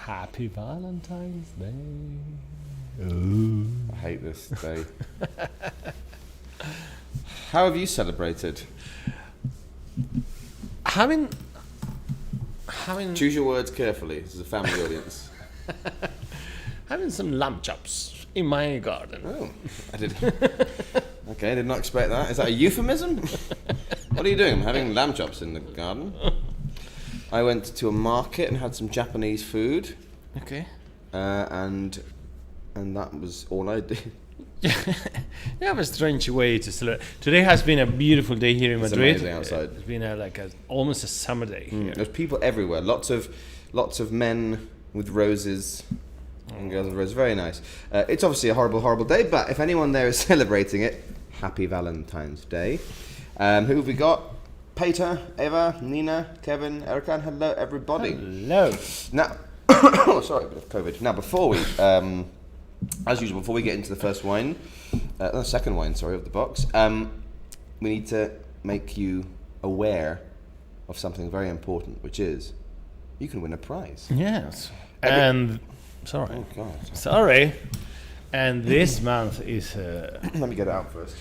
Happy Valentine's Day. Ooh. I hate this day. How have you celebrated? Having Choose your words carefully. This is a family audience. having some lamb chops in my garden. Oh, I did. Okay, I did not expect that. Is that a euphemism? What are you doing? I'm having lamb chops in the garden. I went to a market and had some Japanese food, Okay. and that was all I did. You have a strange way to celebrate. Today has been a beautiful day here in It's Madrid. amazing outside. It's been almost a summer day here. There's people everywhere. Lots of men with roses and girls with roses. Very nice. It's obviously a horrible, horrible day, but if anyone there is celebrating it, happy Valentine's Day. Who have we got? Peter, Eva, Nina, Kevin, Erica. Hello, everybody. Hello. Now, sorry, a bit of COVID. Now, before we, as usual, before we get into the first wine, second wine, sorry, of the box, we need to make you aware of something very important, which is you can win a prize. Yes. And sorry. Oh God. Sorry. And this month is Let me get it out first.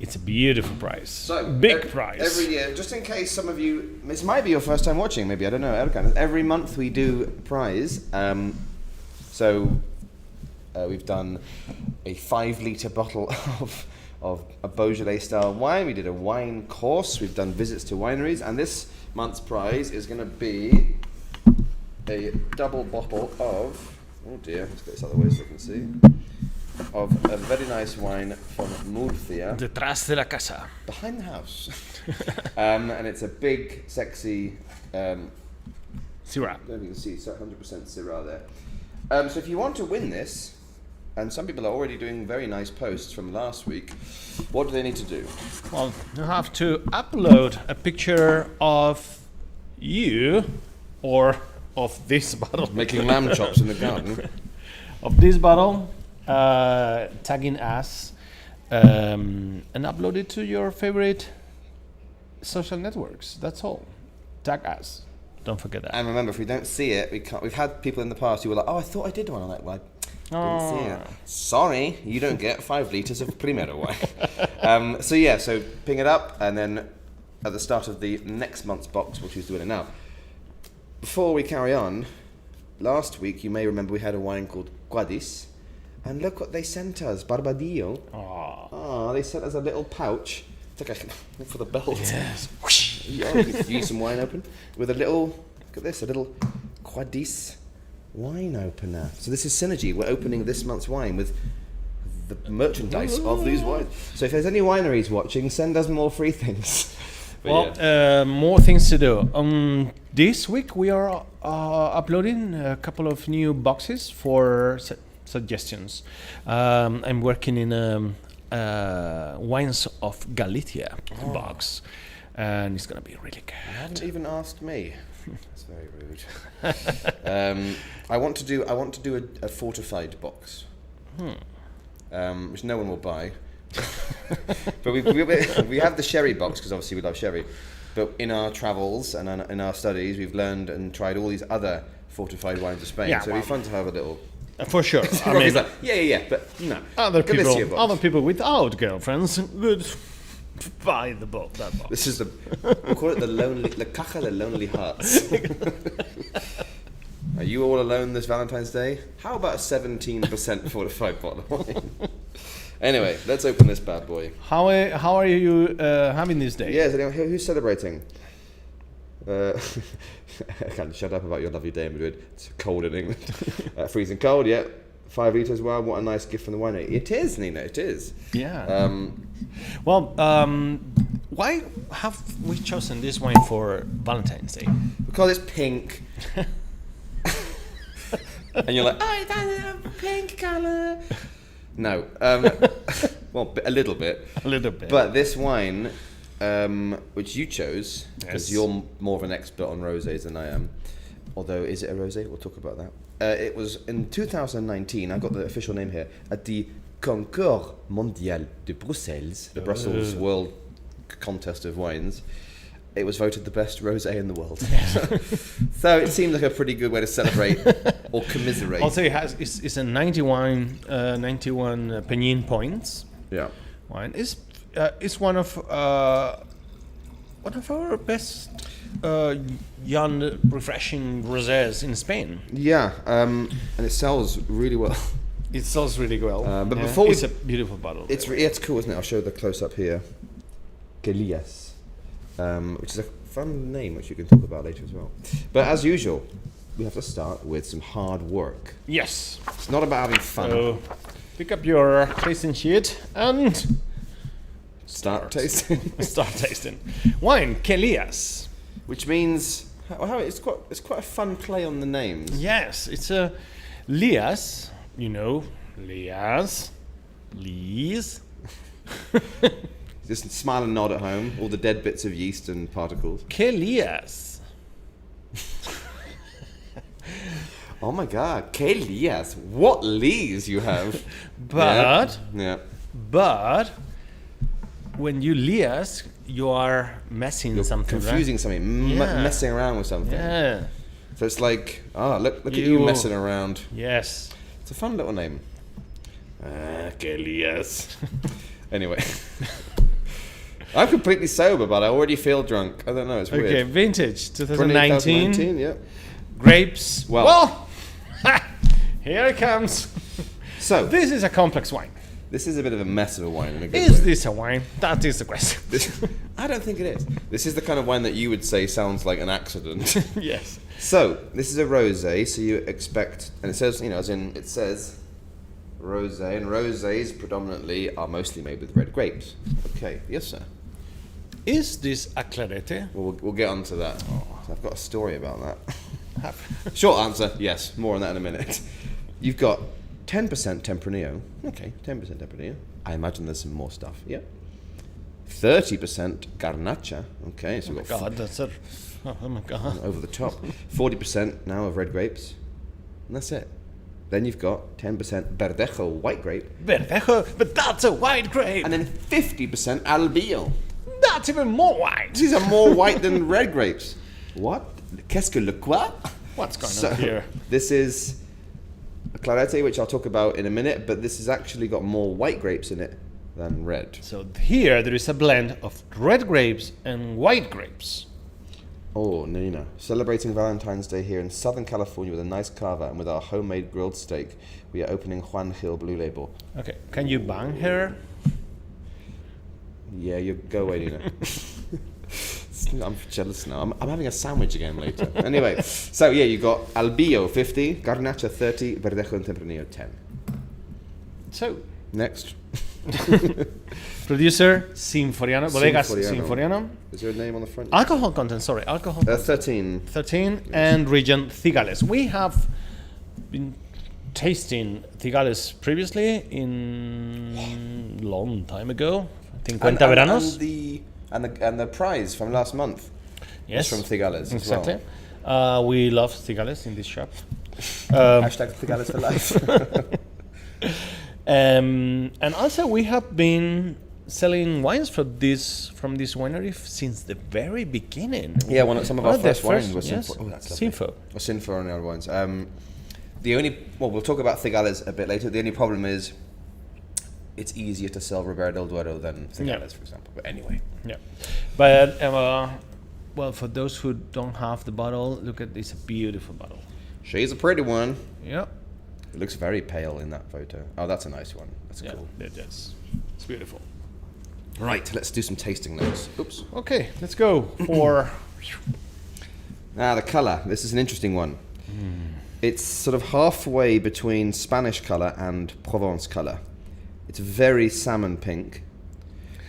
it's a beautiful prize. So big prize. Every year, just in case some of you, this might be your first time watching, maybe, I don't know, Erkan. Every month we do a prize. We've done a 5-litre bottle of a Beaujolais style wine. We did a wine course. We've done visits to wineries, and this month's prize is going to be a double bottle of, oh dear, let's get this out of the way so you can see, of a very nice wine from Murcia. Detrás de la casa. Behind the house. And it's a big, sexy, Syrah. I don't know if you can see, it's 100% Syrah there. So if you want to win this, and some people are already doing very nice posts from last week, what do they need to do? Well, you have to upload a picture of you or of this bottle. Making lamb chops in the garden. Of this bottle, tagging us, and upload it to your favorite social networks. That's all. Tag us. Don't forget that. And remember, if we don't see it, we can't. We've had people in the past who were like, "Oh, I thought I did one." I'm like, "Well, I didn't see it." Sorry, you don't get 5 litres of Primero wine. So ping it up, and then at the start of the next month's box, we'll choose to win it. Now, before we carry on, last week you may remember we had a wine called Guadis, and look what they sent us, Barbadillo. Oh, they sent us a little pouch. It's like for the belt. Yes. Yeah, you can use some wine open with a little, look at this, a little Guadis wine opener. So this is synergy. We're opening this month's wine with the merchandise of these wines. So if there's any wineries watching, send us more free things. Well, more things to do. This week we are uploading a couple of new boxes for suggestions. I'm working in wines of Galicia box, and it's gonna be really good. You haven't even asked me. That's very rude. I want to do a fortified box, which no one will buy. But we have the sherry box because obviously we love sherry. But in our travels and in our studies, we've learned and tried all these other fortified wines of Spain. Yeah, so it'd be fun to have a little. For sure. I Robbie's mean, like, yeah, but no. other Galicia box. other people without girlfriends would buy that box. This is we'll call it the caja de lonely hearts. Are you all alone this Valentine's Day? How about a 17% fortified bottle of wine? Anyway, let's open this bad boy. How are you having this day? Yes, anyone who's celebrating? I can't shut up about your lovely day in Madrid. It's cold in England. Freezing cold, yeah. 5 litres, wow, what a nice gift from the winery. It is, Nina, it is. Yeah. Why have we chosen this wine for Valentine's Day? Because it's pink. And you're like, oh, it's a pink colour. No. Well, a little bit. A little bit. But this wine, which you chose, because Yes. you're more of an expert on rosés than I am. Although, is it a rosé? We'll talk about that. It was in 2019, I've got the official name here, at the Concours Mondial de Bruxelles, the Brussels World Contest of Wines. it was voted the best rosé in the world. So it seemed like a pretty good way to celebrate or commiserate. Also, it's a 91 Penin points. Yeah. Wine is one of our best young refreshing rosés in Spain. Yeah, and it sells really well. It sells really well. But before it's a beautiful bottle. It's cool, isn't it? I'll show the close up here. Quelías, which is a fun name, which you can talk about later as well. But as usual, we have to start with some hard work. Yes. It's not about having fun. So pick up your tasting sheet and Start tasting. start tasting. Wine Quelías. Which means it's quite a fun play on the names. Yes, it's a Lias. You know, Lias, Lees. Just smile and nod at home. All the dead bits of yeast and particles. Quelías. Oh my God, Quelías! What lees you have? But Yeah. but when you Lias, you are messing something. Confusing something, Yeah. messing around with something. Right? Yeah. So it's like, look at you messing around. Yes. It's a fun little name. Quelías. Anyway. I'm completely sober, but I already feel drunk. I don't know, it's weird. Okay, vintage 2019. 2019, yeah. Grapes. Well. Here it comes. So, This is a complex wine. this is a bit of a mess of a wine in a good Is way. this a wine? That is the question. I don't think it is. This is the kind of wine that you would say sounds like an accident. Yes. So, this is a rosé, so you expect, and it says, it says rosé, and rosés predominantly are mostly made with red grapes. Okay, yes, sir. Is this a clarete? Well, we'll get on to that. So I've got a story about that. Short answer, yes. More on that in a minute. You've got 10% Tempranillo. Okay, 10% Tempranillo. I imagine there's some more stuff. Yeah. 30% Garnacha. Okay, so we've got God, that's a. Oh my God. over the top. 40% now of red grapes. And that's it. Then you've got 10% Verdejo white grape. Verdejo, but that's a white grape. And then 50% Albio. That's even more white. These are more white than red grapes. What? Qu'est-ce que le quoi? What's going on here? This is a Clarete, which I'll talk about in a minute, but this has actually got more white grapes in it than red. So here there is a blend of red grapes and white grapes. Oh, Nina. Celebrating Valentine's Day here in Southern California with a nice cava and with our homemade grilled steak, we are opening Juan Gil Blue Label. Okay, can you bang her? Yeah, you go away, Nina. I'm jealous now. I'm having a sandwich again later. Anyway, so yeah, you got Albio 50, Garnacha 30, Verdejo and Tempranillo 10. So, Next. producer Sinforiano, Bodegas Sinforiano. Sinforiano. Is there a name on the front? Alcohol content, sorry, alcohol content. 13. 13 and region Cigales. We have been tasting Cigales previously in long time ago. 50 veranos. And the prize from last month. Yes, was from Cigales. exactly. As well. We love Cigales in this shop. Hashtag Cigales for life. And also we have been selling wines from this winery since the very beginning. Yeah, some of our first wines was yes, Sinfo. Oh, that's lovely. Sinfo. Or Sinfo and our wines. We'll talk about Cigales a bit later. The only problem is it's easier to sell Ribera del Duero than Cigales, for example. But anyway. Yeah, but well, for those who don't have the bottle, look at this beautiful bottle. She's a pretty one. Yeah, It looks very pale in that photo. Oh, that's a nice one. That's yeah, cool. it is. It's beautiful. Right, let's do some tasting notes. Oops. Okay, let's go for. The colour. This is an interesting one. It's sort of halfway between Spanish colour and Provence colour. It's very salmon pink.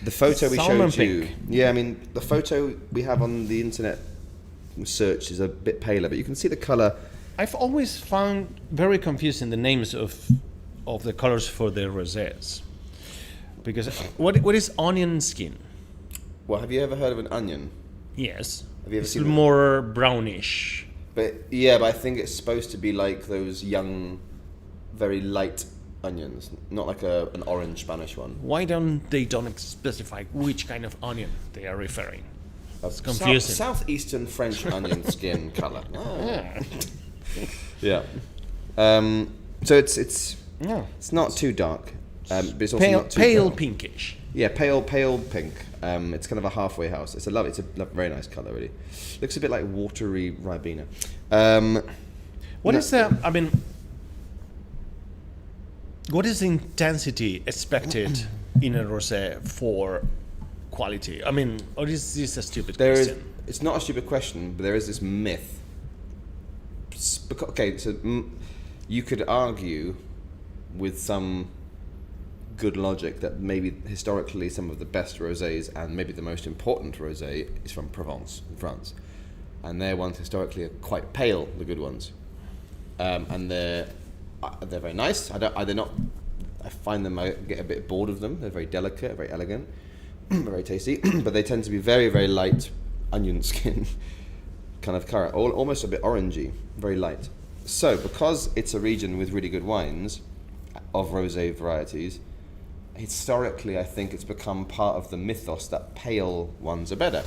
The photo we Salmon showed you. pink. Yeah, I mean, the photo we have on the internet search is a bit paler, but you can see the colour. I've always found very confusing the names of the colors for the rosés, because what is onion skin? Well, have you ever heard of an onion? Yes, Have you ever it's seen more brownish. But I think it's supposed to be like those young, very light onions, not like an orange Spanish one. Why don't they specify which kind of onion they are referring? It's confusing. Southeastern French onion skin color. Oh. Yeah. So it's not too dark, but it's also not too pale pinkish. Yeah, pale pink. It's kind of a halfway house. It's a very nice color, really. Looks a bit like watery Ribena. What is the? I mean, what is the intensity expected in a rosé for quality? I mean, or is this a stupid question? It's not a stupid question, but there is this myth. Okay, so you could argue with some good logic that maybe historically some of the best rosés and maybe the most important rosé is from Provence in France, and their ones historically are quite pale, the good ones, and they're very nice. I find them, I get a bit bored of them. They're very delicate, very elegant, very tasty, but they tend to be very, very light onion skin kind of colour, almost a bit orangey, very light. So because it's a region with really good wines of rosé varieties, historically I think it's become part of the mythos that pale ones are better.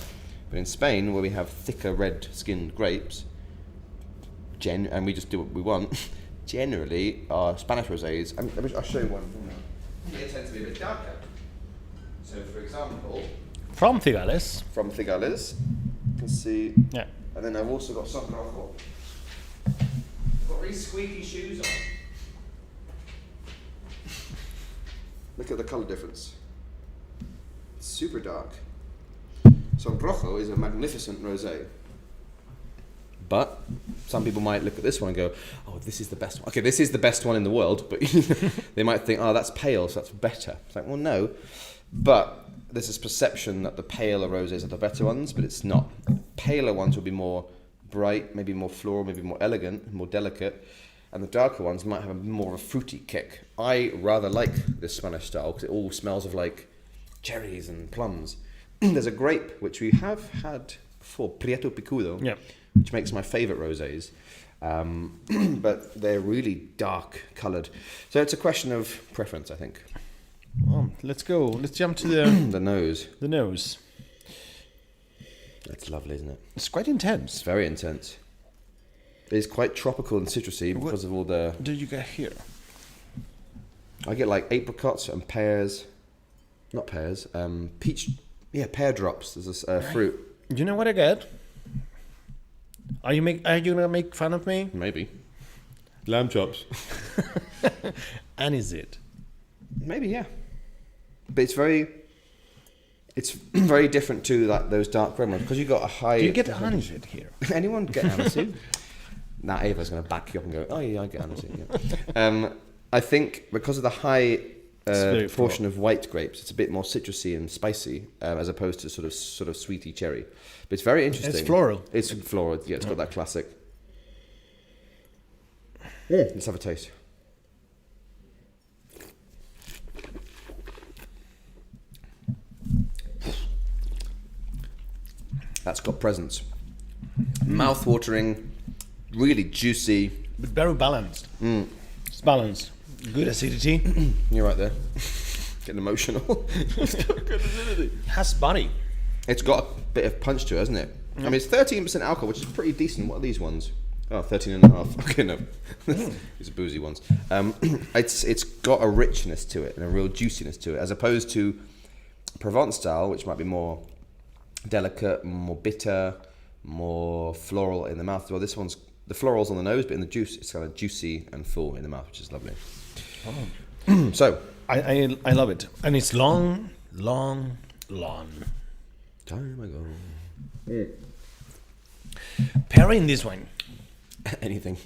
But in Spain, where we have thicker red-skinned grapes, and we just do what we want, generally our Spanish rosés, I'll show you one. They tend to be a bit darker. So for example, From Cigales. You can see. Yeah. And then I've also got something I've got really squeaky shoes on. Look at the colour difference. It's super dark. So Rojo is a magnificent rosé. But some people might look at this one and go, oh, this is the best one. Okay, this is the best one in the world, but they might think, oh, that's pale, so that's better. It's like, well, no. But there's this perception that the paler rosés are the better ones, but it's not. Paler ones will be more bright, maybe more floral, maybe more elegant, more delicate, and the darker ones might have more of a fruity kick. I rather like this Spanish style because it all smells of like cherries and plums. There's a grape which we have had before, Prieto Picudo, which makes my favourite rosés, but they're really dark coloured. So it's a question of preference, I think. Well, let's go. Let's jump to the The nose. the nose. That's lovely, isn't it? It's quite intense. It's very intense. It's quite tropical and citrusy because of all the... What did you get here? I get like apricots and pears. Not pears. Peach... Yeah, pear drops. There's a fruit. You know what I get? Are you gonna make fun of me? Maybe. Lamb chops. And is it? Maybe, yeah. But it's very different to like those dark red ones because you got a high... Do you get aniseed here? Anyone get aniseed? Now Ava's going to back you up and go, oh yeah, I get aniseed. Yeah. I think because of the high portion of white grapes, it's a bit more citrusy and spicy as opposed to sort of sweety cherry. But it's very interesting. It's floral. It's floral. Yeah, it's got that classic. Let's have a taste. That's got presence. Mouth-watering, really juicy. But very balanced. It's balanced. Good acidity. You're right there. Getting emotional. It's got good acidity. It has body. It's got a bit of punch to it, hasn't it? I mean, it's 13% alcohol, which is pretty decent. What are these ones? Oh, 13.5. Okay, no. These are boozy ones. It's got a richness to it and a real juiciness to it, as opposed to Provence style, which might be more delicate, more bitter, more floral in the mouth. Well, this one's the floral's on the nose, but in the juice, it's kind of juicy and full in the mouth, which is lovely. So I love it, and it's long. Time ago. Pairing this wine. Anything.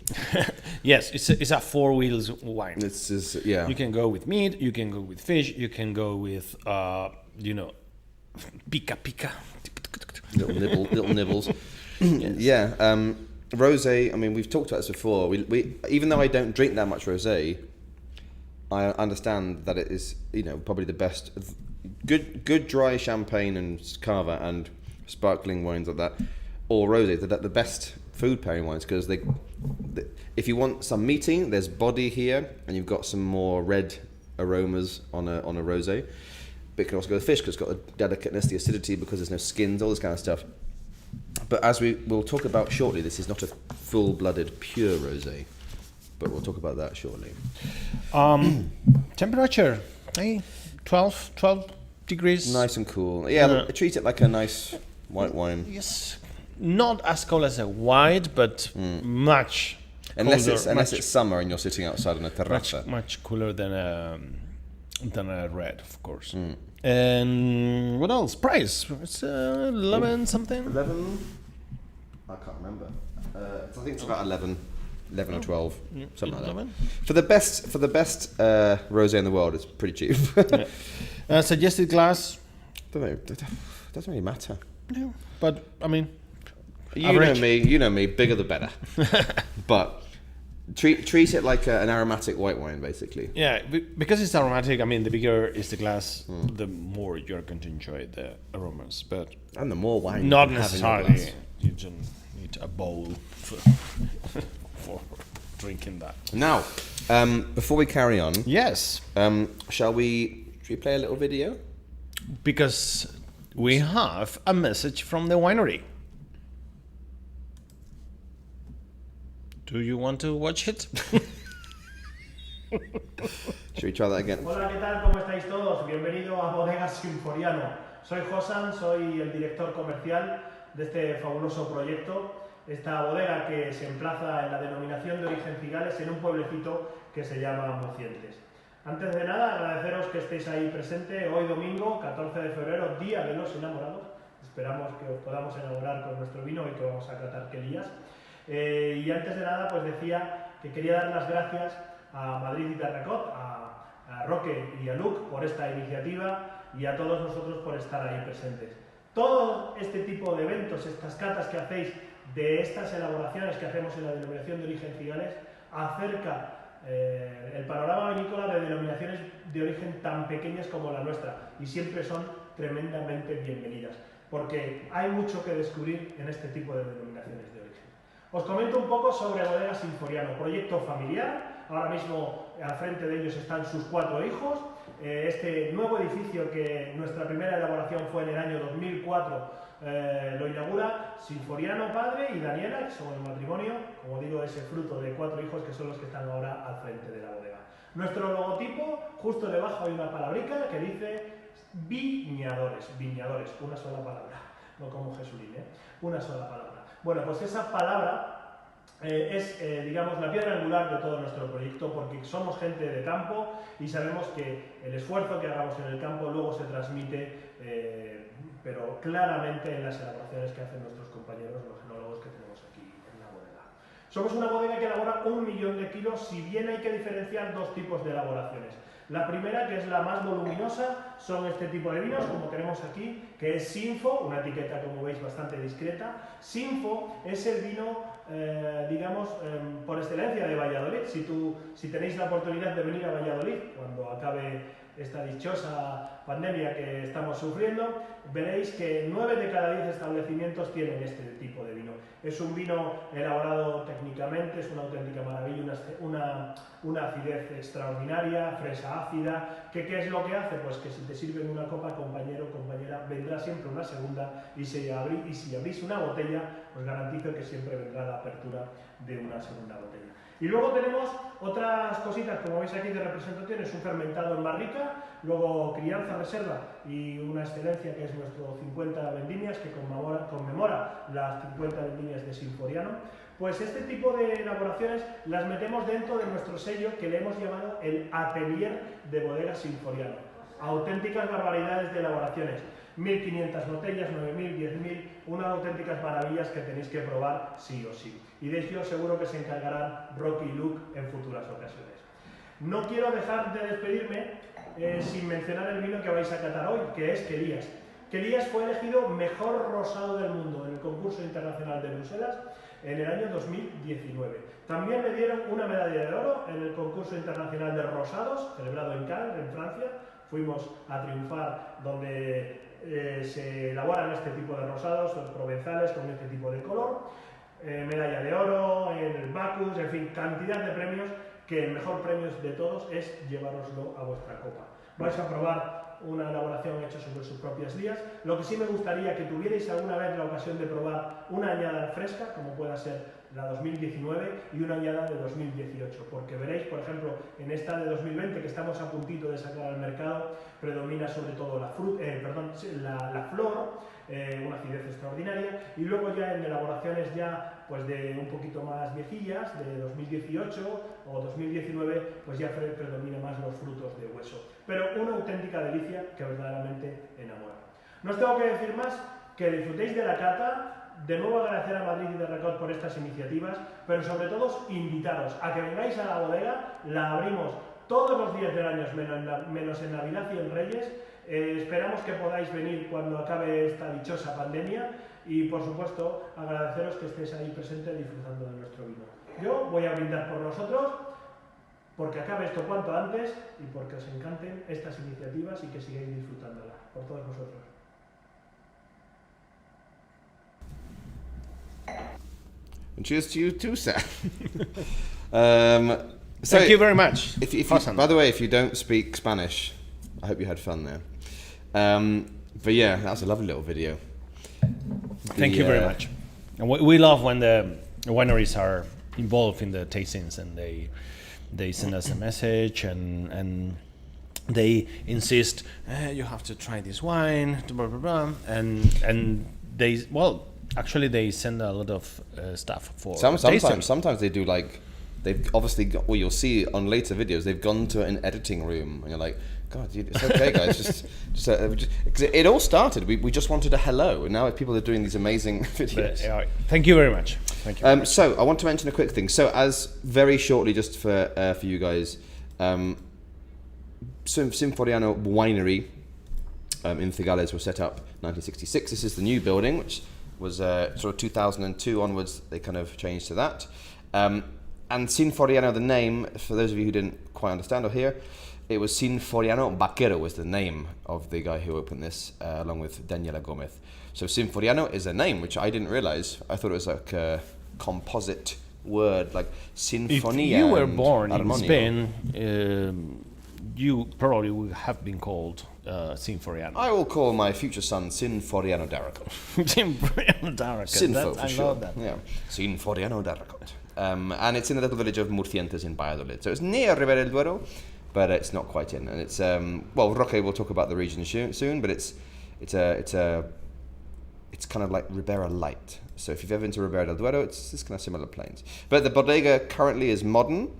Yes, it's a four wheels wine. This is yeah. You can go with meat. You can go with fish. You can go with pica. Little nibbles. Yes. Yeah. Rosé. I mean, we've talked about this before. We even though I don't drink that much rosé, I understand that it is probably the best. Good dry champagne and cava and sparkling wines like that, or rosé. They're the best food pairing wines because if you want some meating, there's body here, and you've got some more red aromas on a rosé. but it can also go with fish because it's got the delicateness, the acidity, because there's no skins, all this kind of stuff. But as we'll talk about shortly, this is not a full-blooded pure rosé, but we'll talk about that shortly. Temperature, 12 degrees. Nice and cool. Yeah, treat it like a nice white wine. Yes, not as cold as a white, but much Unless colder, it's summer and you're sitting outside on a terraza. much cooler than a red, of course. And what else? Price? It's 11 something. 11? I can't remember. I think it's about 11 or 12, something 11. Like that. For the best rosé in the world, it's pretty cheap. Suggested glass. Doesn't really matter. Yeah, but I mean, you know me, bigger the better. But treat it like an aromatic white wine, basically. Yeah, because it's aromatic. I mean, the bigger is the glass, the more you're going to enjoy the aromas. But and the more wine, not you have in your necessarily. glass. You don't need a bowl for drinking that. Now, before we carry on, Yes, should we play a little video? because we have a message from the winery. Do you want to watch it? Should we try that again? Hola, ¿qué tal? ¿Cómo estáis todos? Bienvenido a Bodegas Sinforiano. Soy Josan, soy el director comercial de este fabuloso proyecto. Esta bodega que se emplaza en la denominación de origen Cigales en un pueblecito que se llama Mocientes. Antes de nada, agradeceros que estéis ahí presente hoy domingo, 14 de febrero, Día de los Enamorados. Esperamos que os podamos enamorar con nuestro vino y que vamos a catar Quelías. Y antes de nada, pues decía que quería dar las gracias a Madrid y Terracot, a Roque y a Luc por esta iniciativa y a todos nosotros por estar ahí presentes. Todo este tipo de eventos, estas catas que hacéis de estas elaboraciones que hacemos en la denominación de origen Cigales, acerca el panorama vinícola de denominaciones de origen tan pequeñas como la nuestra, y siempre son tremendamente bienvenidas, porque hay mucho que descubrir en este tipo de denominaciones de origen. Os comento un poco sobre Bodegas Sinforiano, proyecto familiar. Ahora mismo al frente de ellos están sus 4 hijos. Este nuevo edificio, que nuestra primera elaboración fue en el año 2004, lo inaugura Sinforiano padre y Daniela, que son el matrimonio, como digo, ese fruto de 4 hijos que son los que están ahora al frente de la bodega. Nuestro logotipo, justo debajo hay una palabrica que dice viñadores, una sola palabra, no como Jesulín, una sola palabra. Bueno, pues esa palabra es, digamos, la piedra angular de todo nuestro proyecto, porque somos gente de campo y sabemos que el esfuerzo que hagamos en el campo luego se transmite, pero claramente en las elaboraciones que hacen nuestros compañeros, los enólogos que tenemos aquí en la bodega. Somos una bodega que elabora 1 millón de kilos, si bien hay que diferenciar 2 tipos de elaboraciones. La primera, que es la más voluminosa, son este tipo de vinos, como tenemos aquí, que es Sinfo, una etiqueta, como veis, bastante discreta. Sinfo es el vino, digamos, por excelencia de Valladolid. Si tenéis la oportunidad de venir a Valladolid, cuando acabe esta dichosa pandemia que estamos sufriendo, veréis que 9 de cada 10 establecimientos tienen este tipo de vino. Es un vino elaborado técnicamente, es una auténtica maravilla, una acidez extraordinaria, fresa ácida. ¿Qué es lo que hace? Pues que si te sirven una copa, compañero, compañera, vendrá siempre una segunda, y si abrís una botella, os garantizo que siempre vendrá la apertura de una segunda botella. Y luego tenemos otras cositas, como veis aquí de representación, es un fermentado en barrica, luego crianza reserva y una excelencia que es nuestro 50 vendimias, que conmemora las 50 vendimias de Sinforiano. Pues este tipo de elaboraciones las metemos dentro de nuestro sello, que le hemos llamado el Atelier de Bodegas Sinforiano. Auténticas barbaridades de elaboraciones. 1.500 botellas, 9.000, 10.000, unas auténticas maravillas que tenéis que probar sí o sí. Y de ello seguro que se encargarán Rocky y Luke en futuras ocasiones. No quiero dejar de despedirme sin mencionar el vino que vais a catar hoy, que es Quelías. Quelías fue elegido mejor rosado del mundo en el concurso internacional de Bruselas en el año 2019. También le dieron una medalla de oro en el concurso internacional de rosados, celebrado en Cannes, en Francia. Fuimos a triunfar donde se elaboran este tipo de rosados, los provenzales con este tipo de color, medalla de oro, en el Bacchus, en fin, cantidad de premios, que el mejor premio de todos es llevároslo a vuestra copa. Vais a probar una elaboración hecha sobre sus propias lías. Lo que sí me gustaría que tuvierais alguna vez la ocasión de probar una añada fresca, como pueda ser la 2019 y una añada de 2018, porque veréis, por ejemplo, en esta de 2020 que estamos a puntito de sacar al mercado, predomina sobre todo la flor, una acidez extraordinaria, y luego ya en elaboraciones ya pues de un poquito más viejillas, de 2018 o 2019, pues ya predomina más los frutos de hueso. Pero una auténtica delicia que verdaderamente enamora. No os tengo que decir más, que disfrutéis de la cata. De nuevo agradecer a Madrid y de Record por estas iniciativas, pero sobre todo invitaros a que vengáis a la bodega. La abrimos todos los días del año, menos en Navidad y en Reyes. Esperamos que podáis venir cuando acabe esta dichosa pandemia y, por supuesto, agradeceros que estéis ahí presentes disfrutando de nuestro vino. Yo voy a brindar por nosotros, porque acabe esto cuanto antes y porque os encanten estas iniciativas y que sigáis disfrutándolas. Por todos vosotros. And cheers to you too, Sam. Thank you very much. If you, by the way, if you don't speak Spanish, I hope you had fun there. But yeah, that was a lovely little video. Thank you very much. And we love when the wineries are involved in the tastings and they send us a message and they insist, you have to try this wine, blah, blah, blah. And they, well, actually they send a lot of stuff for sometimes they do, like, they've obviously got, well, you'll see on later videos, they've gone to an editing room and you're like, God, it's okay, guys. Because it all started. We just wanted a hello, and now people are doing these amazing videos. But, thank you very much. Thank you. So I want to mention a quick thing. So as very shortly, just for you guys, Sinforiano Winery in Cigales was set up 1966. This is the new building, which was sort of 2002 onwards. They kind of changed to that. And Sinforiano, the name, for those of you who didn't quite understand or hear, it was Sinforiano Baquero was the name of the guy who opened this, along with Daniela Gomez. So Sinforiano is a name, which I didn't realize. I thought it was like a composite word, like sinfonia. If you were born in armonio. Spain, you probably would have been called Sinforiano. I will call my future son Sinforiano Daracot. Sinforiano Daracot. Sinfo, for sure. Love that. Yeah. Sinforiano Daracot. And it's in the little village of Murcientes in Valladolid. So it's near Ribera del Duero, but it's not quite in. And it's well, Roque will talk about the region soon, but it's kind of like Ribera light. So if you've ever been to Ribera del Duero, it's kind of similar plains. But the bodega currently is modern,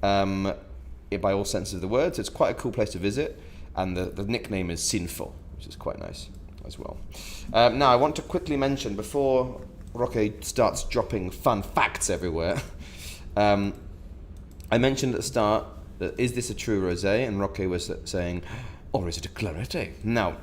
by all senses of the word. So it's quite a cool place to visit, and the nickname is Sinfo, which is quite nice as well. Now I want to quickly mention, before Roque starts dropping fun facts everywhere, I mentioned at the start that is this a true rosé, and Roque was saying, or is it a clarete? Now,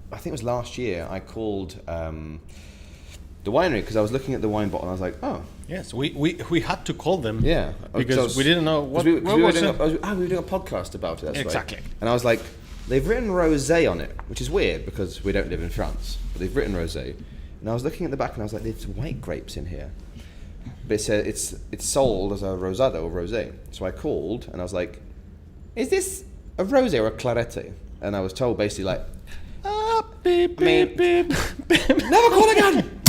I think it was last year I called the winery because I was looking at the wine bottle and I was like, oh. Yes, we had to call them. Yeah. Because we didn't know what we were was doing it. we were doing a podcast about it. That's Exactly. Right. And I was like, they've written rosé on it, which is weird because we don't live in France, but they've written rosé. And I was looking at the back and I was like, there's white grapes in here. But it said it's sold as a rosado or rosé. So I called and I was like, is this a rosé or a clarete? And I was told basically like, Beep, beep, beep, beep. never call again.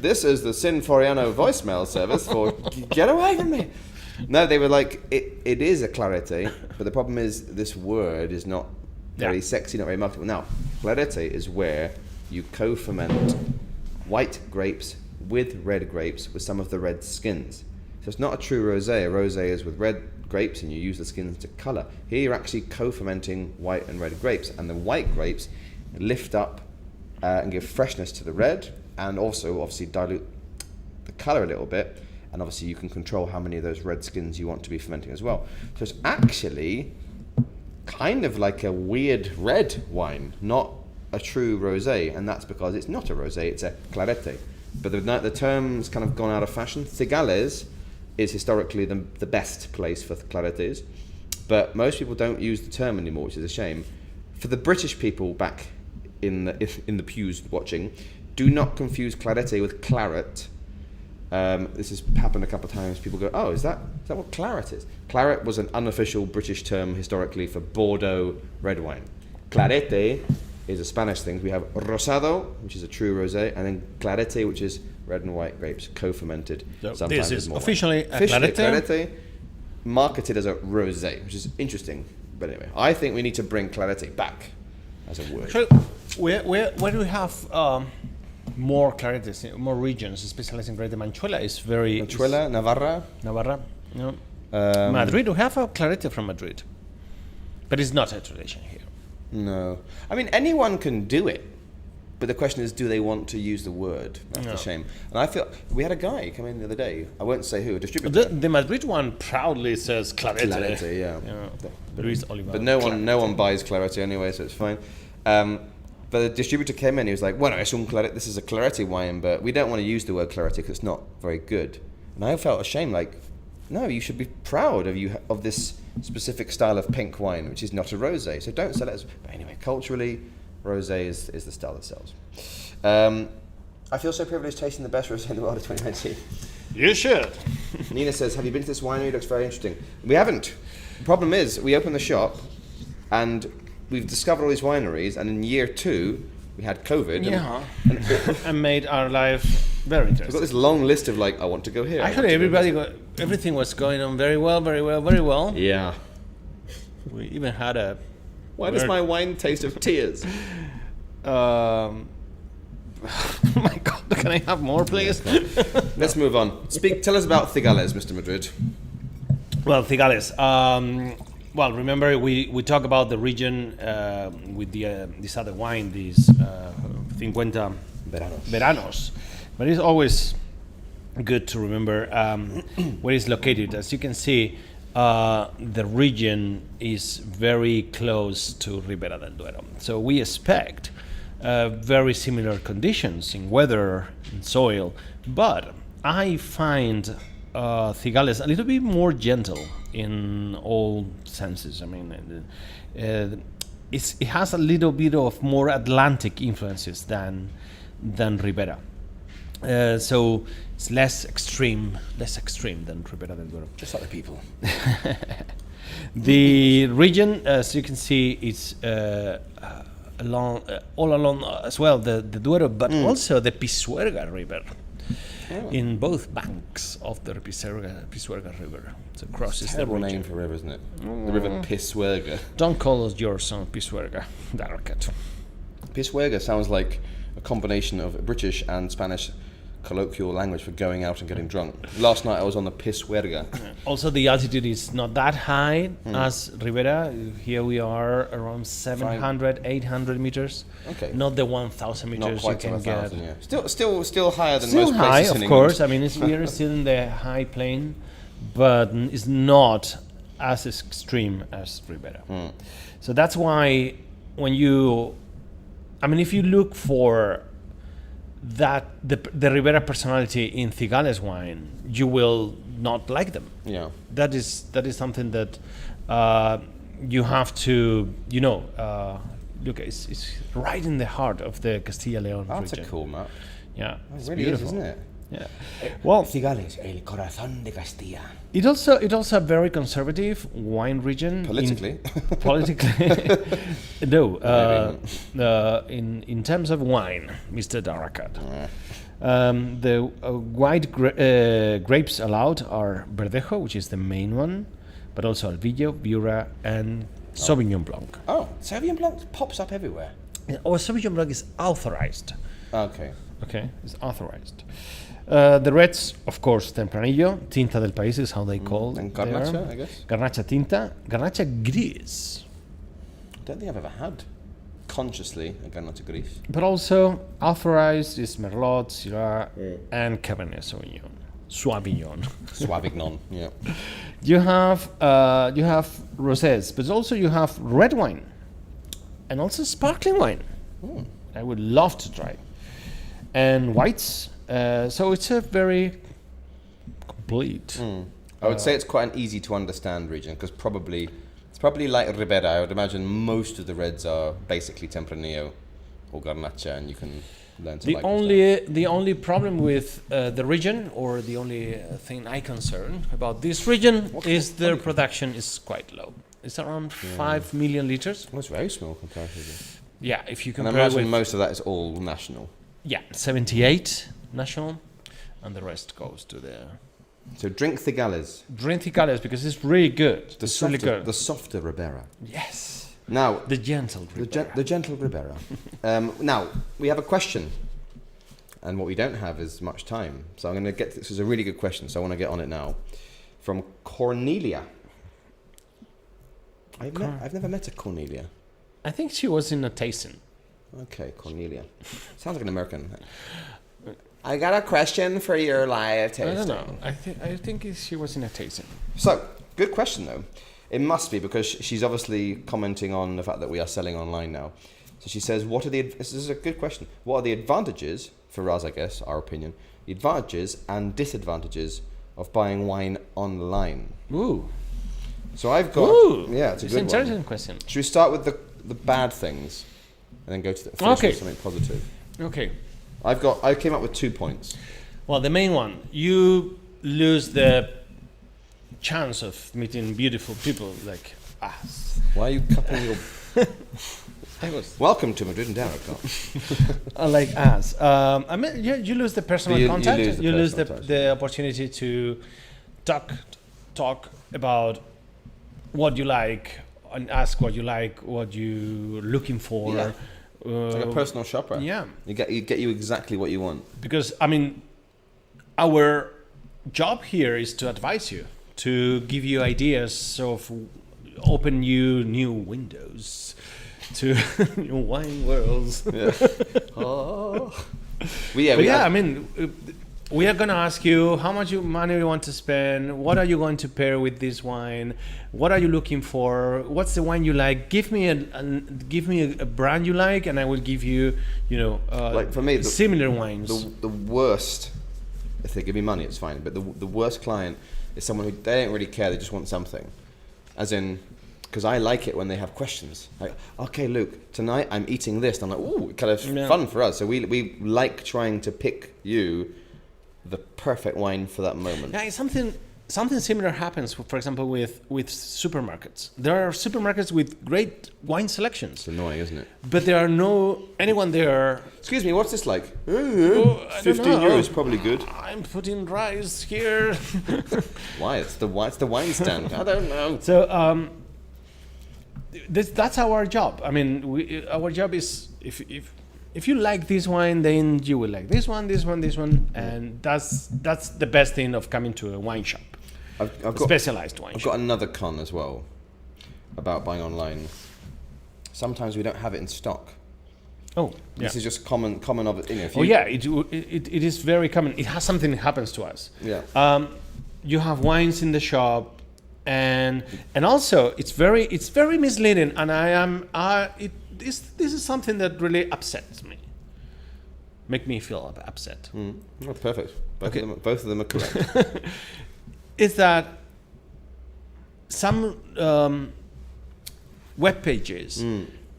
This is the Sinforiano voicemail service for get away from me. No, they were like, it is a clarete, but the problem is this word is not very sexy, not very marketable. Now, clarete is where you co-ferment white grapes with red grapes with some of the red skins. So it's not a true rosé. A rosé is with red grapes and you use the skins to colour. Here you're actually co-fermenting white and red grapes, and the white grapes lift up and give freshness to the red, and also obviously dilute the colour a little bit, and obviously you can control how many of those red skins you want to be fermenting as well. So it's actually kind of like a weird red wine, not a true rosé, and that's because it's not a rosé, it's a clarete. But the term's kind of gone out of fashion. Cigales is historically the best place for claretes, but most people don't use the term anymore, which is a shame. For the British people back in the pews watching, do not confuse clarete with claret. This has happened a couple of times. People go, oh, is that Is that what claret is? Claret was an unofficial British term historically for Bordeaux red wine. Clarete is a Spanish thing. We have rosado, which is a true rosé, and then clarete, which is red and white grapes co-fermented. So sometimes this is with more officially wine. a Officially clarete. clarete, marketed as a rosé, which is interesting. But anyway, I think we need to bring clarete back as a word. Actually, where do we have more clarities, more regions specialized in Greater Manchuela? Is very Manchuela, Navarra. Navarra. No. Madrid. We have a clarete from Madrid, but it's not a tradition here. No. I mean, anyone can do it. But the question is, do they want to use the word? That's the shame. And I feel, we had a guy come in the other day, I won't say who, a distributor. The Madrid one proudly says clarete. Clarete, yeah. Luis Oliva. But no one buys clarete anyway, so it's fine. But the distributor came in, he was like, bueno, es un clarete, this is a clarete wine, but we don't want to use the word clarete because it's not very good. And I felt ashamed, like, no, you should be proud of this specific style of pink wine, which is not a rosé. So don't sell it as... But anyway, culturally, rosé is the style that sells. I feel so privileged tasting the best rosé in the world of 2019. You should. Nina says, have you been to this winery? It looks very interesting. We haven't. The problem is, we opened the shop and we've discovered all these wineries, and in year 2, we had COVID. Yeah. And made our life very We've got interesting. this long list of like, I want to go here. Actually, everything was going on very well. Yeah. We even had a... Why does my wine taste of tears? Oh my God, can I have more, please? Let's move on. Tell us about Cigales, Mr. Madrid. Well, Cigales. Well, remember we talk about the region with this other wine, these 50 Veranos. But it's always good to remember where it's located. As you can see, the region is very close to Ribera del Duero. So we expect very similar conditions in weather and soil, but I find Cigales a little bit more gentle in all senses. I mean, it has a little bit of more Atlantic influences than Ribera. So it's less extreme than Ribera del Duero. Just like the people. The region, as you can see, is all along as well the Duero, but also the Pisuerga River. Oh. In both banks of the Pisuerga River. So crosses the region. Terrible name for a river, isn't it? The river Pisuerga. Don't call your son Pisuerga, Darkat. Pisuerga sounds like a combination of British and Spanish colloquial language for going out and getting drunk. Last night I was on the Pisuerga. Also, the altitude is not that high as Ribera. Here we are around 700, 800 meters. Okay. Not the 1,000 meters not quite you can get. Yeah. Still higher than still most high, places in of course. England. I mean, we are still in the high plain, but it's not as extreme as Ribera. So that's why when if you look for that the Ribera personality in Cigales wine, you will not like them. Yeah, that is something that you have to look. It's right in the heart of the Castilla-León region. That's a cool map. Yeah, it really beautiful, isn't it? Yeah. Well, Cigales, el corazón de Castilla. It also a very conservative wine region. Politically. No. In terms of wine, Mr. Darakat. The white grapes allowed are Verdejo, which is the main one, but also Albillo, Viura, and Sauvignon Blanc. Oh, Sauvignon Blanc pops up everywhere. Sauvignon Blanc is authorized. Okay, it's authorized. The reds, of course, Tempranillo, Tinta del País is how they call and Garnacha, I guess. Garnacha Tinta, Garnacha Gris. I don't think I've ever had consciously a Garnacha Gris. But also authorized is Merlot, Syrah, and Cabernet Sauvignon. Sauvignon, yeah. You have rosés, but also you have red wine, and also sparkling wine. I would love to try. And whites. So it's a very complete. I would say it's quite an easy to understand region because it's probably like Ribera. I would imagine most of the reds are basically Tempranillo or garnacha, and you can learn to The like the only problem with the region, or the only thing I concern about this region, is their production is quite low. It's around 5 million liters. Well, it's very small compared to this. Yeah, if you And I compare imagine with most of that is all national. 78 national, and the rest goes to the So drink Cigales. Drenticales, because it's really good. It's really good. The softer Ribera. Yes, Now, the gentle. the gentle Ribera. Now, we have a question. And what we don't have is much time. So I'm going to get, this is a really good question, so I want to get on it now. From Cornelia. I've never met a Cornelia. I think she was in a tasting. Okay, Cornelia. Sounds like an American. I got a question for your live tasting. I don't know. I think she was in a tasting. So, good question though. It must be, because she's obviously commenting on the fact that we are selling online now. So she says, this is a good question. What are the advantages, for us I guess, our opinion, the advantages and disadvantages of buying wine online? Ooh. So I've got, yeah, it's a good an interesting one. question. Should we start with the bad things and then go to finish with something positive? Okay. I came up with 2 points. Well, the main one, you lose the chance of meeting beautiful people like us. Why are you cupping your... I was Welcome to Madrid and Derek. like us. I mean, you lose the personal contact. You lose the opportunity to talk about what you like and ask what you like, what you're looking for. Yeah. It's like a personal shopper. Yeah. You get you exactly what you want. Because, I mean, our job here is to advise you, to give you ideas of open you new windows to new wine worlds. Yeah. Oh. I mean, we are going to ask you how much money you want to spend, what are you going to pair with this wine, what are you looking for, what's the wine you like, give me a brand you like, and I will give you, like for me, similar wines. The worst, if they give me money, it's fine, but the worst client is someone who, they don't really care, they just want something. As in, because I like it when they have questions. Like, okay, Luke, tonight I'm eating this. And I'm like, ooh, kind of fun for us. So we like trying to pick you the perfect wine for that moment. Yeah, something similar happens, for example, with supermarkets. There are supermarkets with great wine selections. It's annoying, isn't it? But there are no anyone there. Excuse me, what's this like? I 15 don't know. euros, probably good. I'm putting rice here. Why? It's the wine stand. I don't know. So that's our job. I mean, our job is if you like this wine, then you will like this one, and that's the best thing of coming to a wine shop. I've got specialized wine I've shop. got another con as well about buying online. Sometimes we don't have it in stock. Oh, yeah. This is just common of it. If it is very common. It has something that happens to us. Yeah. You have wines in the shop, and also it's very misleading, and this is something that really upsets me. Make me feel upset. Oh, perfect. Both of them are correct. Is that some web pages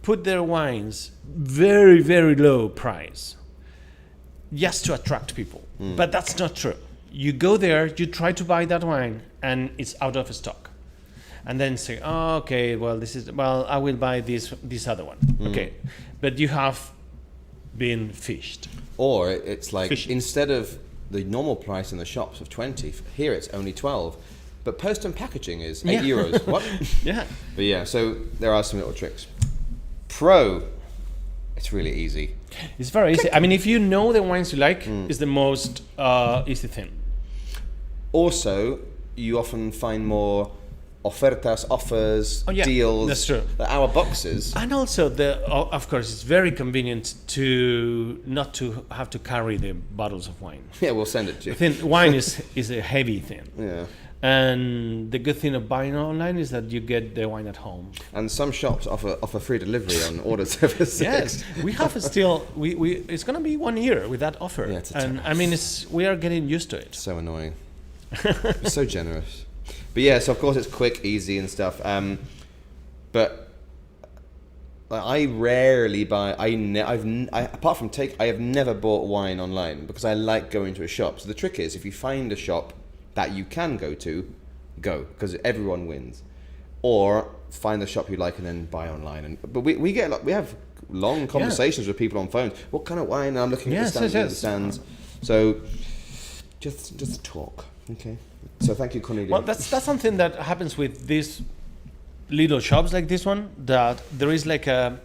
put their wines very, very low price just to attract people. But that's not true. You go there, you try to buy that wine, and it's out of stock. And then say, oh, okay, I will buy this other one. Okay. But you have been fished. Or it's like, instead of the normal price in the shops of 20, here it's only 12. But post and packaging is 8 euros. What? Yeah. But yeah, so there are some little tricks. Pro, it's really easy. It's very easy. I mean, if you know the wines you like, it's the most easy thing. Also, you often find more ofertas, offers, deals. That's true. Our boxes. And also, of course, it's very convenient to not to have to carry the bottles of wine. Yeah, we'll send it to you. Wine is a heavy thing. Yeah. And the good thing of buying online is that you get the wine at home. And some shops offer free delivery on order services. Yes, we have still. We it's going to be 1 year with that offer. Yeah, and I mean, we are getting used to it. So annoying. So generous. But yeah, so of course it's quick, easy and stuff. But I rarely buy. Apart from I have never bought wine online because I like going to a shop. So the trick is, if you find a shop that you can go to, go, because everyone wins. Or find the shop you like and then buy online. But we have long conversations with people on phones. What kind of wine? And I'm looking at the stands. So just talk, okay? So thank you, Cornelia. Well, that's something that happens with these little shops like this one, that there is like a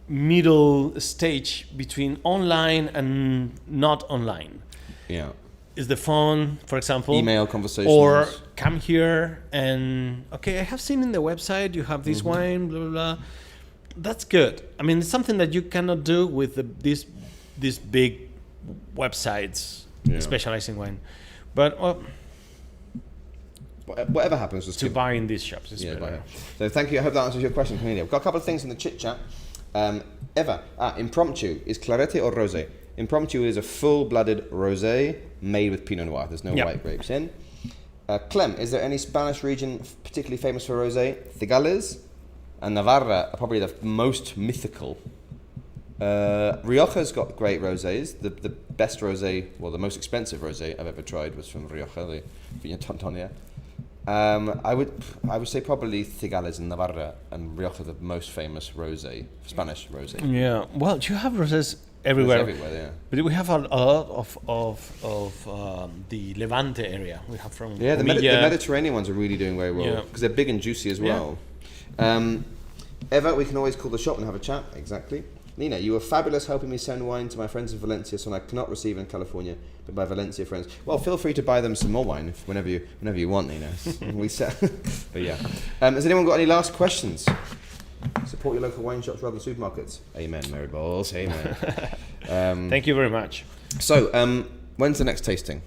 middle stage between online and not online. Yeah. Is the phone, for example, email conversations, or come here and okay, I have seen in the website you have this wine, blah blah blah. That's good. I mean, it's something that you cannot do with these big websites specializing wine. But well, whatever happens, just to buy in these shops is better. So thank you. I hope that answers your question, Cornelia. We've got a couple of things in the chit chat. Eva, impromptu is Clarete or Rosé? Impromptu is a full-blooded rosé made with Pinot Noir. There's no white grapes in. Clem, is there any Spanish region particularly famous for rosé? Cigales and Navarra are probably the most mythical. Rioja's got great rosés. The best rosé, well, the most expensive rosé I've ever tried was from Rioja, the Viña Tontonia. I would say probably Cigales and Navarra and Rioja the most famous rosé, Spanish rosé. Yeah, well, you have rosés everywhere. Yeah. But we have a lot of the Levante area. We have from the Mediterranean ones are really doing very well because they're big and juicy as well. Eva, we can always call the shop and have a chat. Exactly. Nina, you were fabulous helping me send wine to my friends in Valencia, so I cannot receive in California, but my Valencia friends. Well, feel free to buy them some more wine whenever you want, Nina. But yeah. Has anyone got any last questions? Support your local wine shops rather than supermarkets. Amen, Mary Balls. Amen. Thank you very much. So, when's the next tasting?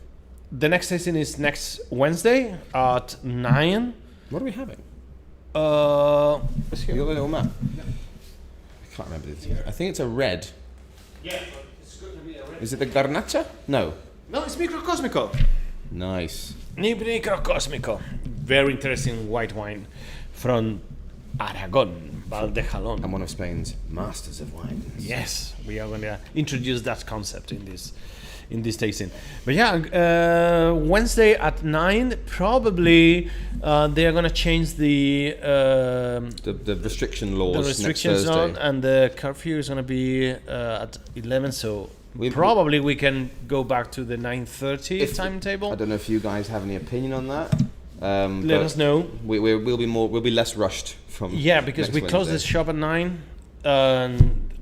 The next tasting is next Wednesday at 9. What are we having? You got a little map? Yeah. I can't remember this. I think it's a red. Yeah, it's going to be a red. Is it the Garnacha? No. No, it's Microcosmico. Nice. Microcosmico. Very interesting white wine from Aragon, Valdejalón. And one of Spain's masters of wines. Yes, we are going to introduce that concept in this tasting. But yeah, Wednesday at 9, probably they are going to change the restriction laws. The restrictions on, and the curfew is going to be at 11. So probably we can go back to the 9:30 timetable. I don't know if you guys have any opinion on that. Let us know. We'll be less rushed from. Yeah, because we close Wednesday. the shop at 9.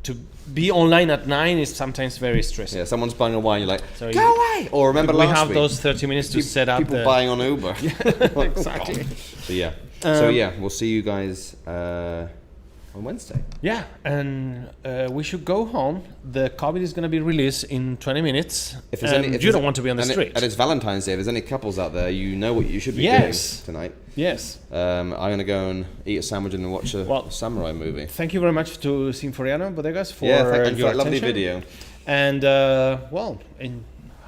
To be online at 9 is sometimes very stressful. Yeah, someone's buying a wine, you're like, go away! Or remember last week, we have those 30 minutes to set up. People buying on Uber. Exactly. So we'll see you guys on Wednesday. Yeah, and we should go home. The COVID is going to be released in 20 minutes. If you don't want to be on the street. And it's Valentine's Day. If there's any couples out there, you know what you should be doing tonight. Yes. I'm going to go and eat a sandwich and watch a samurai movie. Thank you very much to Sinforiano Bodegas for your lovely video. And have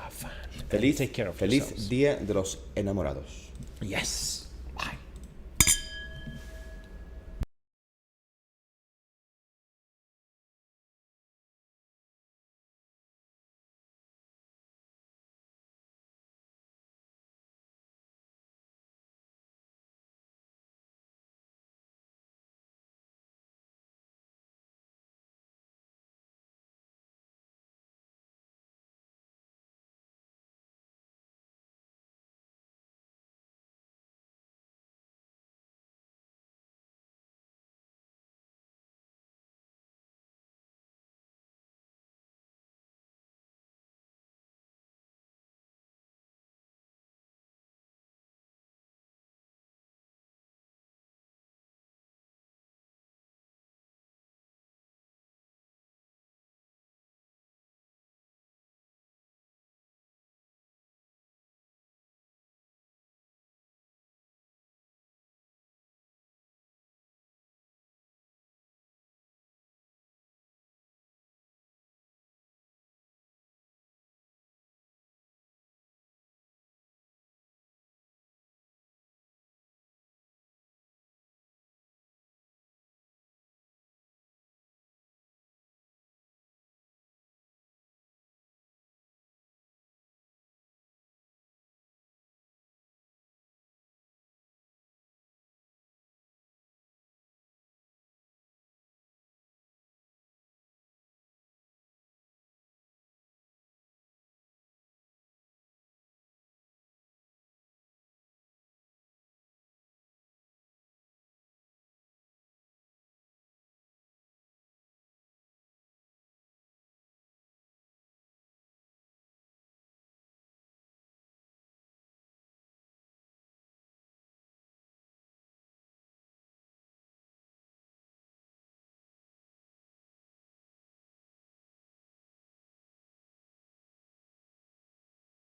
fun. Take care of Feliz yourselves. Día de los Enamorados. Yes.